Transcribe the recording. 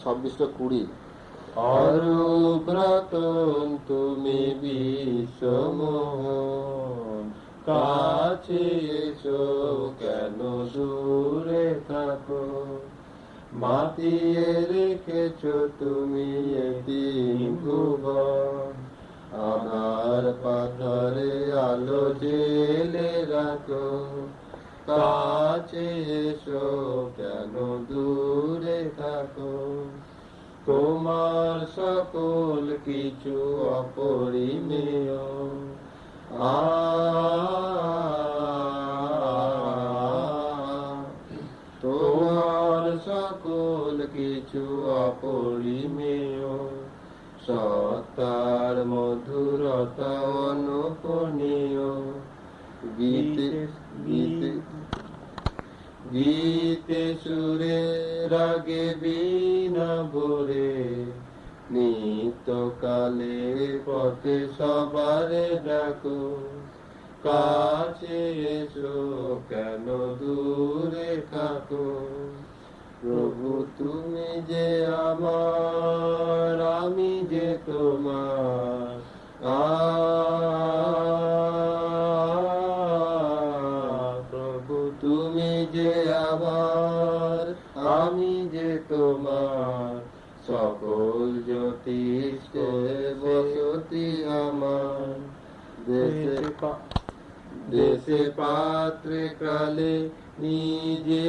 26:20 অরুব্রত তুমি বিশ্বমোহন, কাছে এসো কেন দূরে থাকো, মাতিয়ে রেখেছো তুমি এতিম ভুবন, আমার পাথরে আলো জেলে রাখো, কাছে এসো কেন দূরে থাকো, তোমার সকল কিছু অপরিমেয়, তোমার সকল কিছু অপরিমেয়, সত্তার মধুরতা অনুপনীয়, গীতে গীতে গীতে সুরে রাগে বীণা ভরে, নিত্যকালে পথে সবারে ডাকো, কাছে এসো কেন দূরে থাকো, প্রভু তুমি যে আমার, আমি যে তোমার, প্রভু তুমি যে আমার, আমি যে তোমার, সকল জ্যোতিষে বসতি আমার, দেশে পাত্রে কালে নিজে